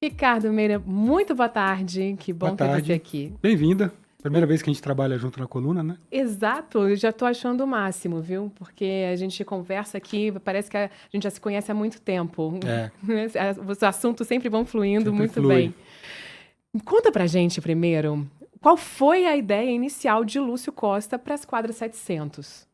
Ricardo Meira, muito boa tarde. Que Boa bom ter você tarde, aqui. bem-vinda. Primeira vez que a gente trabalha junto na coluna, né? Exato, eu já estou achando o máximo, viu? Porque a gente conversa aqui, parece que a gente já se conhece há muito tempo. É, Os assuntos sempre vão fluindo sempre muito flui. bem. Conta pra gente primeiro, qual foi a ideia inicial de Lúcio Costa para as quadras 700?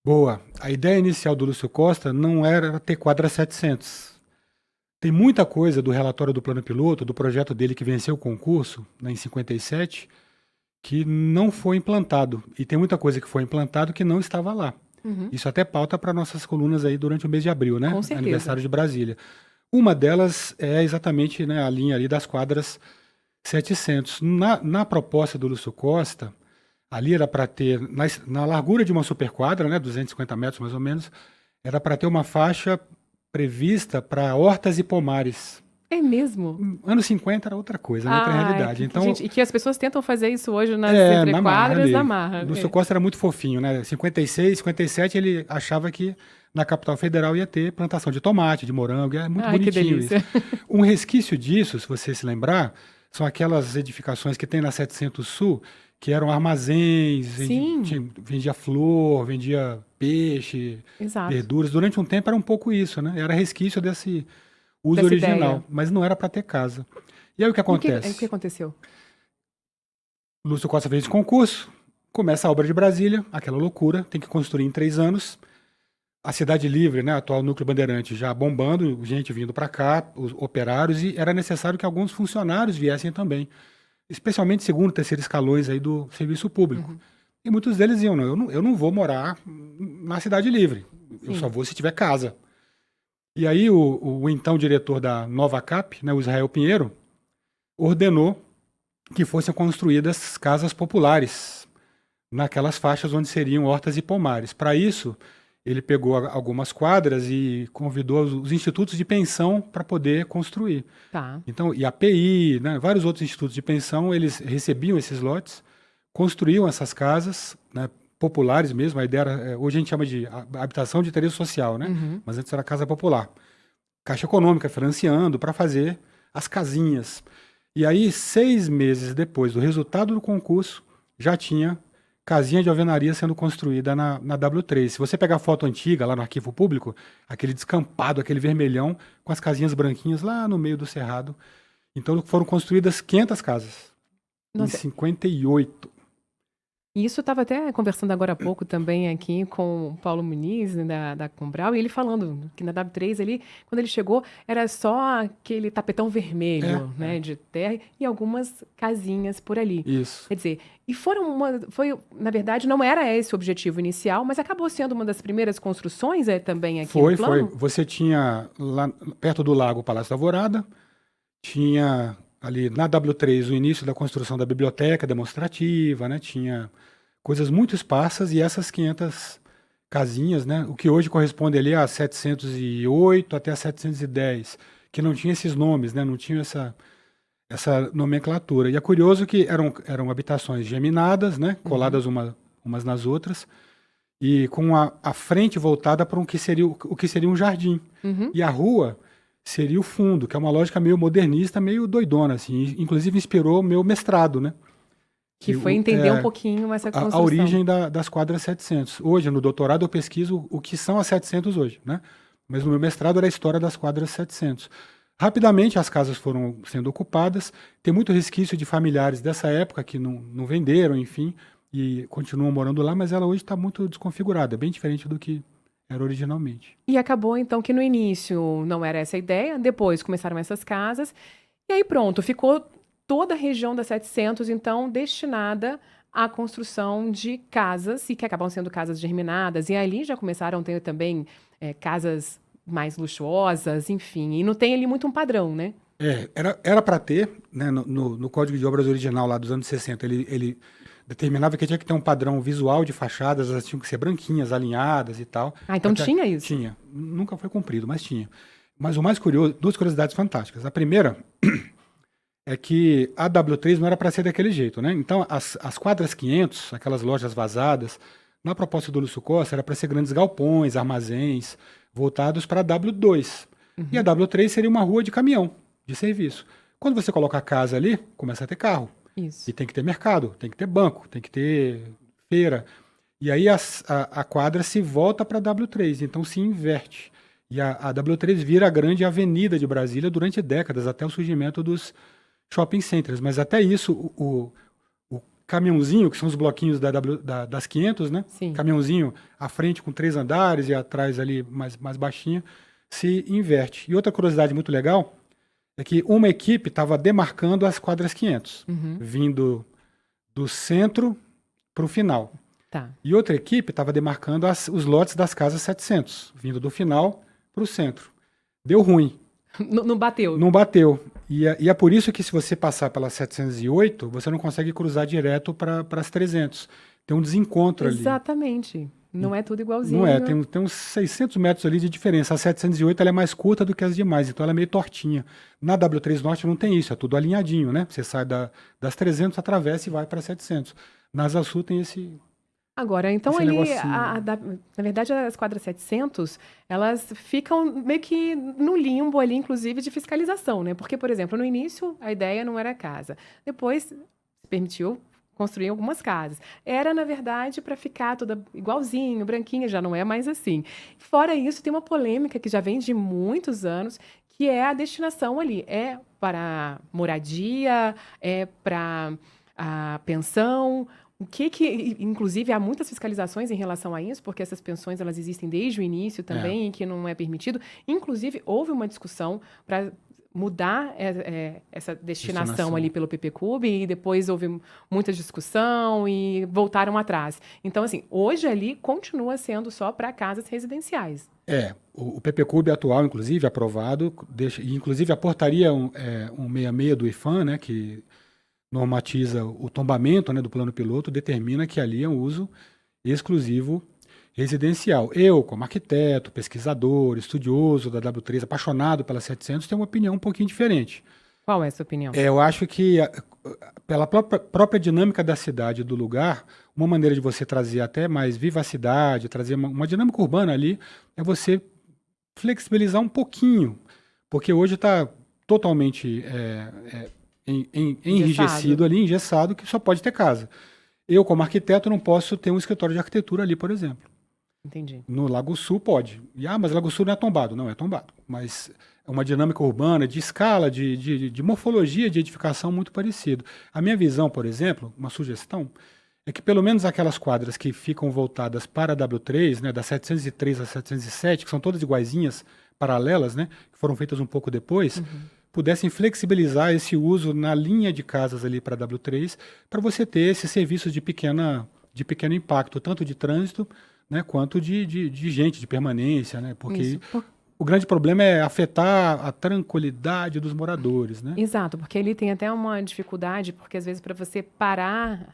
Boa. A ideia inicial do Lúcio Costa não era ter quadra 700. Tem muita coisa do relatório do plano piloto, do projeto dele que venceu o concurso, né, em 57, que não foi implantado. E tem muita coisa que foi implantado que não estava lá. Uhum, Isso até pauta para nossas colunas aí durante o mês de abril, né? com certeza. Aniversário de Brasília. Uma delas é exatamente, né, a linha ali das quadras 700. Na proposta do Lúcio Costa, ali era para ter, na largura de uma superquadra, né, 250 metros mais ou menos, era para ter uma faixa prevista para hortas e pomares. É mesmo? Anos 50 era outra coisa, né, outra Ah, realidade. Então, gente, e que as pessoas tentam fazer isso hoje nas na marra entrequadras na ali. marra. Lúcio É. Costa era muito fofinho, né? 56, 57 ele achava que na capital federal ia ter plantação de tomate, de morango, é muito Ai, que bonitinho isso. delícia. Um resquício disso, se você se lembrar, são aquelas edificações que tem na 700 Sul, que eram armazéns, Sim, vendia flor, vendia peixe, exato. verduras. Durante um tempo era um pouco isso, né? Era resquício desse uso Dessa ideia. original, mas não era para ter casa. E aí o que E o que acontece? aconteceu? Lúcio Costa fez esse concurso, começa a obra de Brasília, aquela loucura, tem que construir em 3 anos. A Cidade Livre, né, atual núcleo Bandeirante, já bombando, gente vindo para cá, os operários, e era necessário que alguns funcionários viessem também, especialmente segundo, terceiro escalões aí do serviço público. Uhum. E muitos deles iam, não, eu não vou morar na Cidade Livre, eu só Sim. vou se tiver casa. E aí o então diretor da Nova Cap, né, o Israel Pinheiro, ordenou que fossem construídas casas populares naquelas faixas onde seriam hortas e pomares. Para isso, ele pegou algumas quadras e convidou os institutos de pensão para poder construir. Tá. Então, e a PI, né, vários outros institutos de pensão, eles recebiam esses lotes, construíam essas casas, né, populares mesmo. A ideia era, hoje a gente chama de habitação de interesse social, né? Uhum. Mas antes era casa popular. Caixa Econômica financiando para fazer as casinhas. E aí, 6 meses depois do resultado do concurso, já tinha casinha de alvenaria sendo construída na W3. Se você pegar a foto antiga lá no arquivo público, aquele descampado, aquele vermelhão, com as casinhas branquinhas lá no meio do cerrado. Então foram construídas 500 casas em Nossa, 58. e isso eu estava até conversando agora há pouco também aqui com o Paulo Muniz, né, da Combral, e ele falando que na W3 ali, quando ele chegou, era só aquele tapetão É, vermelho, é, né, de terra e algumas casinhas por ali. isso. Quer dizer, e na verdade, não era esse o objetivo inicial, mas acabou sendo uma das primeiras construções também aqui no Foi. plano? Você tinha lá perto do lago o Palácio da Alvorada, tinha ali na W3 o início da construção da biblioteca demonstrativa, né? Tinha coisas muito esparsas e essas 500 casinhas, né? O que hoje corresponde ali a 708 até a 710, que não tinha esses nomes, né? Não tinha essa nomenclatura. E é curioso que eram habitações geminadas, né? Uhum. Coladas umas nas outras e com a frente voltada para o que seria um jardim. Uhum. E a rua seria o fundo, que é uma lógica meio modernista, meio doidona, assim. Inclusive inspirou o meu mestrado, né? Que Que foi entender um pouquinho essa a construção. origem das quadras 700. Hoje, no doutorado, eu pesquiso o que são as 700 hoje, né? Mas no meu mestrado era a história das quadras 700. Rapidamente as casas foram sendo ocupadas, tem muito resquício de familiares dessa época que não venderam, enfim, e continuam morando lá, mas ela hoje está muito desconfigurada, bem diferente do que era originalmente. E acabou então que no início não era essa a ideia, depois começaram essas casas, e aí pronto, ficou toda a região da 700 então destinada à construção de casas, e que acabam sendo casas germinadas, e ali já começaram a ter também casas mais luxuosas, enfim, e não tem ali muito um padrão, né? Era para ter, né, no Código de Obras original lá dos anos 60, ele determinava que tinha que ter um padrão visual de fachadas, elas tinham que ser branquinhas, alinhadas e tal. Ah, então tinha isso. Tinha, nunca foi cumprido, mas tinha. Mas o mais curioso, duas curiosidades fantásticas. A primeira é que a W3 não era para ser daquele jeito, né? Então, as quadras 500, aquelas lojas vazadas, na proposta do Lúcio Costa era para ser grandes galpões, armazéns, voltados para a W2. E a Uhum. W3 seria uma rua de caminhão, de serviço. Quando você coloca a casa ali, começa a ter carro. Isso. E tem que ter mercado, tem que ter banco, tem que ter feira. E aí a quadra se volta para a W3, então se inverte. E a W3 vira a grande avenida de Brasília durante décadas, até o surgimento dos shopping centers. Mas até isso, o caminhãozinho, que são os bloquinhos das 500, né? Sim. Caminhãozinho à frente com 3 andares e atrás ali mais baixinho, se inverte. E outra curiosidade muito legal é que uma equipe estava demarcando as quadras 500, vindo do centro para o final. Tá. E outra equipe estava demarcando os lotes das casas 700, vindo do final para o centro. Deu ruim. Não bateu. Não bateu. E é por isso que se você passar pela 708, você não consegue cruzar direto para as 300. Tem um desencontro ali. Exatamente. Não é tudo igualzinho. Não é, tem uns 600 metros ali de diferença. A 708 ela é mais curta do que as demais, então ela é meio tortinha. Na W3 Norte não tem isso, é tudo alinhadinho, né? Você sai das 300, atravessa e vai para 700. Na Asa Sul tem esse... Agora, então esse ali, negocinho. na verdade, as quadras 700, elas ficam meio que no limbo ali, inclusive, de fiscalização, né? Porque, por exemplo, no início, a ideia não era casa. Depois, se permitiu construir algumas casas. Era, na verdade, para ficar toda igualzinho, branquinha, já não é mais assim. Fora isso, tem uma polêmica que já vem de muitos anos, que é a destinação ali. É para moradia, é para a pensão. Inclusive, há muitas fiscalizações em relação a isso, porque essas pensões, elas existem desde o início também, que não é permitido. Inclusive, houve uma discussão para mudar essa destinação ali pelo PPCub, e depois houve muita discussão e voltaram atrás. Então, assim, hoje ali continua sendo só para casas residenciais. O PPCub atual, inclusive, aprovado, inclusive a portaria 166 do IFAM, né, que normatiza o tombamento, né, do plano piloto, determina que ali é um uso exclusivo residencial. Eu, como arquiteto, pesquisador, estudioso da W3, apaixonado pela 700, tenho uma opinião um pouquinho diferente. Qual é a sua opinião? Eu acho que, pela própria dinâmica da cidade e do lugar, uma maneira de você trazer até mais vivacidade, trazer uma dinâmica urbana ali, é você flexibilizar um pouquinho, porque hoje está totalmente enrijecido ali, engessado, que só pode ter casa. Eu, como arquiteto, não posso ter um escritório de arquitetura ali, por exemplo. Entendi. No Lago Sul pode. Mas Lago Sul não é tombado. Não é tombado. Mas é uma dinâmica urbana, de escala, de morfologia de edificação muito parecido. A minha visão, por exemplo, uma sugestão, é que pelo menos aquelas quadras que ficam voltadas para a W3, né, da 703 a 707, que são todas iguaizinhas, paralelas, né, que foram feitas um pouco depois, pudessem flexibilizar esse uso na linha de casas ali para a W3, para você ter esses serviços de pequeno impacto, tanto de trânsito, né, quanto de gente, de permanência, né, porque o grande problema é afetar a tranquilidade dos moradores, né? Exato, porque ele tem até uma dificuldade, porque às vezes para você parar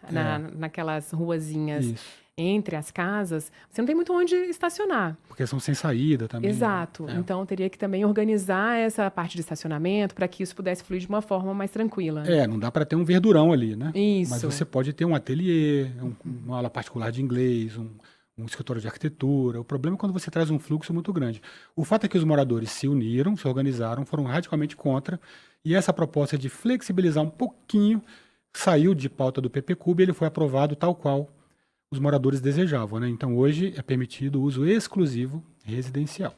naquelas ruazinhas entre as casas, você não tem muito onde estacionar. Porque são sem saída também. Exato. Então, teria que também organizar essa parte de estacionamento para que isso pudesse fluir de uma forma mais tranquila. Não dá para ter um verdurão ali, né? Isso. Mas você pode ter um ateliê, uma aula particular de inglês, um escritório de arquitetura. O problema é quando você traz um fluxo muito grande. O fato é que os moradores se uniram, se organizaram, foram radicalmente contra, e essa proposta de flexibilizar um pouquinho saiu de pauta do PPCub e ele foi aprovado tal qual os moradores desejavam, né? Então, hoje é permitido o uso exclusivo residencial.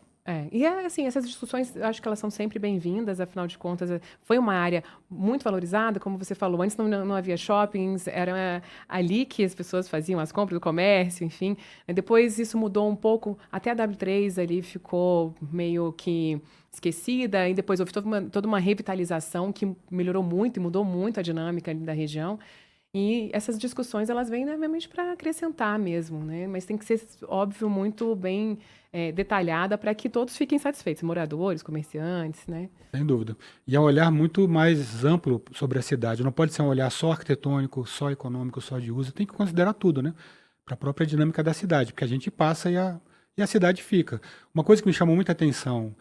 E assim, essas discussões, eu acho que elas são sempre bem-vindas, afinal de contas, foi uma área muito valorizada, como você falou, antes não havia shoppings, era ali que as pessoas faziam as compras do comércio, enfim. Depois isso mudou um pouco, até a W3 ali ficou meio que esquecida, e depois houve toda uma revitalização que melhorou muito e mudou muito a dinâmica da região. E essas discussões, elas vêm, né, realmente para acrescentar mesmo, né? Mas tem que ser, óbvio, muito bem detalhada para que todos fiquem satisfeitos, moradores, comerciantes, né? Sem dúvida. E é um olhar muito mais amplo sobre a cidade. Não pode ser um olhar só arquitetônico, só econômico, só de uso. Tem que considerar tudo, né? Para a própria dinâmica da cidade, porque a gente passa e a cidade fica. Uma coisa que me chamou muita atenção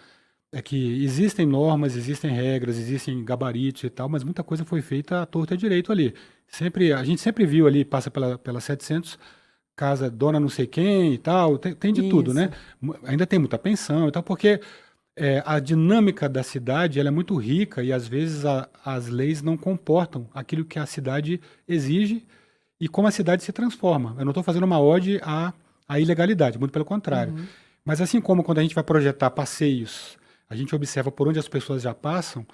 é que existem normas, existem regras, existem gabaritos e tal, mas muita coisa foi feita à torta e à direito ali. A gente sempre viu ali, passa pela 700, casa dona não sei quem e tal, tem de tudo, né? Ainda tem muita pensão e tal, porque A dinâmica da cidade ela é muito rica e às vezes as leis não comportam aquilo que a cidade exige e como a cidade se transforma. Eu não estou fazendo uma ode à ilegalidade, muito pelo contrário. Uhum. Mas assim como quando a gente vai projetar passeios, a gente observa por onde as pessoas já passam,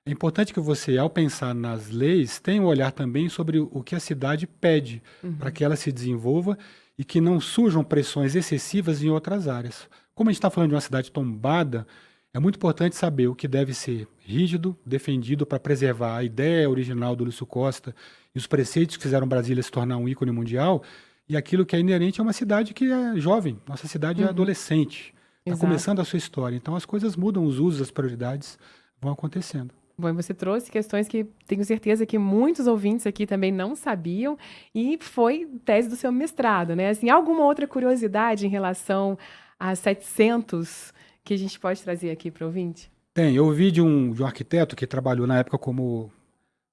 é importante que você, ao pensar nas leis, tenha um olhar também sobre o que a cidade pede para Uhum. que ela se desenvolva e que não surjam pressões excessivas em outras áreas. Como a gente está falando de uma cidade tombada, é muito importante saber o que deve ser rígido, defendido para preservar a ideia original do Lúcio Costa e os preceitos que fizeram Brasília se tornar um ícone mundial, e aquilo que é inerente a uma cidade que é jovem. Nossa cidade é Uhum. adolescente, está Exato. começando a sua história. Então as coisas mudam, os usos, as prioridades vão acontecendo. Bom, e você trouxe questões que tenho certeza que muitos ouvintes aqui também não sabiam, e foi tese do seu mestrado, né? Assim, alguma outra curiosidade em relação a 700 que a gente pode trazer aqui para o ouvinte? Tem, eu ouvi de um arquiteto que trabalhou na época como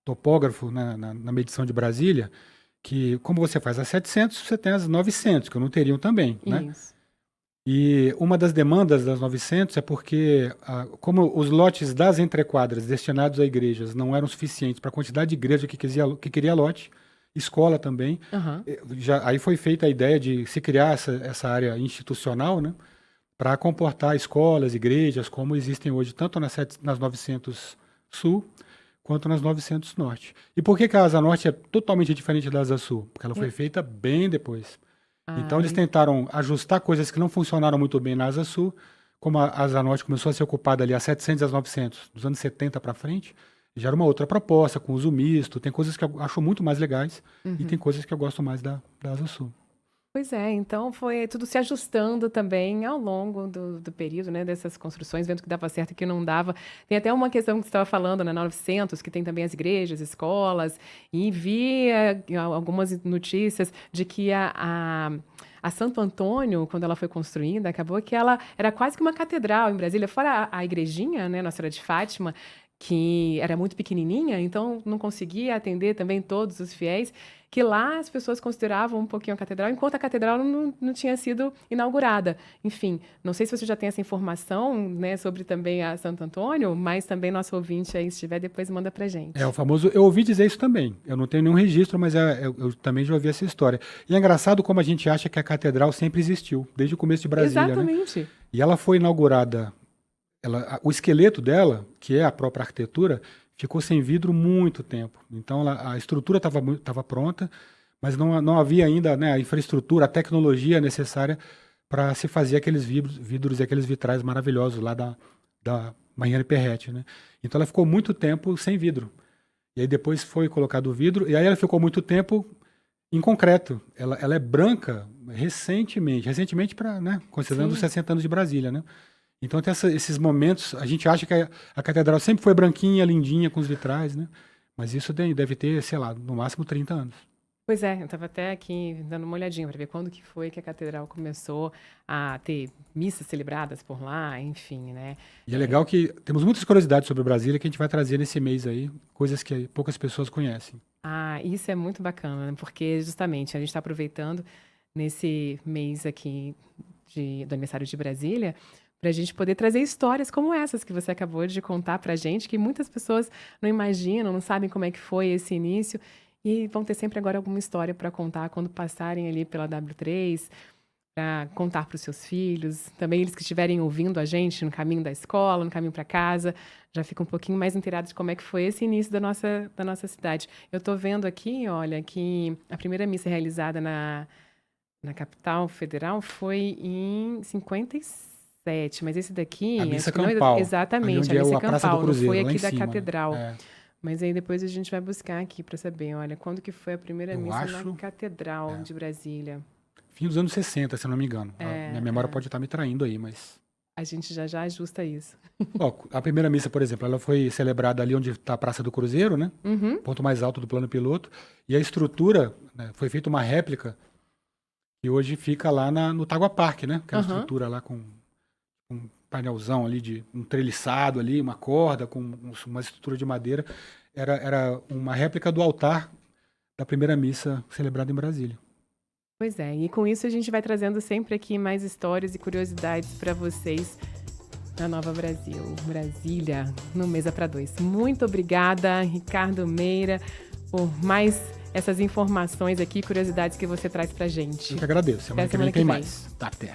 topógrafo na medição de Brasília, que como você faz as 700, você tem as 900, que eu não teriam também, né? Isso. E uma das demandas das 900 é porque, como os lotes das entrequadras destinados a igrejas não eram suficientes para a quantidade de igreja que queria lote, escola também, Aham. aí foi feita a ideia de se criar essa área institucional, né, para comportar escolas, igrejas, como existem hoje, tanto nas 900 Sul quanto nas 900 Norte. E por que que a Asa Norte é totalmente diferente da Asa Sul? Porque ela foi Hum. feita bem depois. Então eles Ai. tentaram ajustar coisas que não funcionaram muito bem na Asa Sul, como a Asa Norte começou a ser ocupada ali a 700 e as 900, dos anos 70 para frente, já era uma outra proposta, com uso misto, tem coisas que eu acho muito mais legais e tem Uhum. coisas que eu gosto mais da Asa Sul. Pois é, então foi tudo se ajustando também ao longo do período, né, dessas construções, vendo que dava certo e que não dava. Tem até uma questão que você estava falando, né, na 900, que tem também as igrejas, escolas, e vi algumas notícias de que a Santo Antônio, quando ela foi construída, acabou que ela era quase que uma catedral em Brasília, fora a igrejinha, né, Nossa Senhora de Fátima, que era muito pequenininha, então não conseguia atender também todos os fiéis, que lá as pessoas consideravam um pouquinho a catedral, enquanto a catedral não tinha sido inaugurada. Enfim, não sei se você já tem essa informação, né, sobre também a Santo Antônio, mas também nosso ouvinte aí, se tiver, depois manda pra O gente. famoso, eu ouvi dizer isso também. Eu não tenho nenhum registro, mas eu também já ouvi essa história. E é engraçado como a gente acha que a catedral sempre existiu, desde o começo de Brasília, né? Exatamente. E ela foi inaugurada. O esqueleto dela, que é a própria arquitetura, ficou sem vidro muito tempo. Então a estrutura estava pronta, mas não havia ainda, né, a infraestrutura, a tecnologia necessária para se fazer aqueles vidros e aqueles vitrais maravilhosos lá da Mariana Perrette, né? Então ela ficou muito tempo sem vidro. E aí depois foi colocado o vidro, e aí ela ficou muito tempo em concreto. Ela é branca recentemente para, né, considerando os Sim. 60 anos de Brasília, né? Então tem esses momentos, a gente acha que a catedral sempre foi branquinha, lindinha, com os vitrais, né? Mas isso deve ter, sei lá, no máximo 30 anos. Pois é, eu estava até aqui dando uma olhadinha para ver quando que foi que a catedral começou a ter missas celebradas por lá, enfim, né? E é legal que temos muitas curiosidades sobre Brasília que a gente vai trazer nesse mês aí, coisas que poucas pessoas conhecem. Isso é muito bacana, né? Porque justamente a gente está aproveitando nesse mês aqui do aniversário de Brasília para a gente poder trazer histórias como essas que você acabou de contar para a gente, que muitas pessoas não imaginam, não sabem como é que foi esse início e vão ter sempre agora alguma história para contar quando passarem ali pela W3, para contar para os seus filhos, também eles que estiverem ouvindo a gente no caminho da escola, no caminho para casa, já ficam um pouquinho mais inteirados de como é que foi esse início da nossa cidade. Eu estou vendo aqui, olha, que a primeira missa realizada na capital federal foi em 57, mas esse A daqui, missa acho que não é campal, ali exatamente, a onde é missa a Praça do campal, não foi Cruzeiro, lá em aqui da cima, né? catedral. Mas aí depois a gente vai buscar aqui para saber, olha, quando que foi a primeira Eu missa na acho, catedral de Brasília. fim dos anos 60, se eu não me engano. A minha É, memória é. pode estar me traindo aí, mas... A gente já ajusta isso. Ó, a primeira missa, por exemplo, ela foi celebrada ali onde está a Praça do Cruzeiro, né? Uhum. Ponto mais alto do plano piloto. E a estrutura, né, foi feita uma réplica que hoje fica lá no Tagua Park, né? Aquela Aham. estrutura lá com um painelzão ali de um treliçado ali, uma corda com uma estrutura de madeira. Era uma réplica do altar da primeira missa celebrada em Brasília. Pois é, e com isso a gente vai trazendo sempre aqui mais histórias e curiosidades para vocês Na Nova Brasil, Brasília, no Mesa para Dois. Muito obrigada, Ricardo Meira, por mais essas informações aqui, curiosidades que você traz pra gente. Eu que agradeço. Semana que vem tem mais. Tá, até.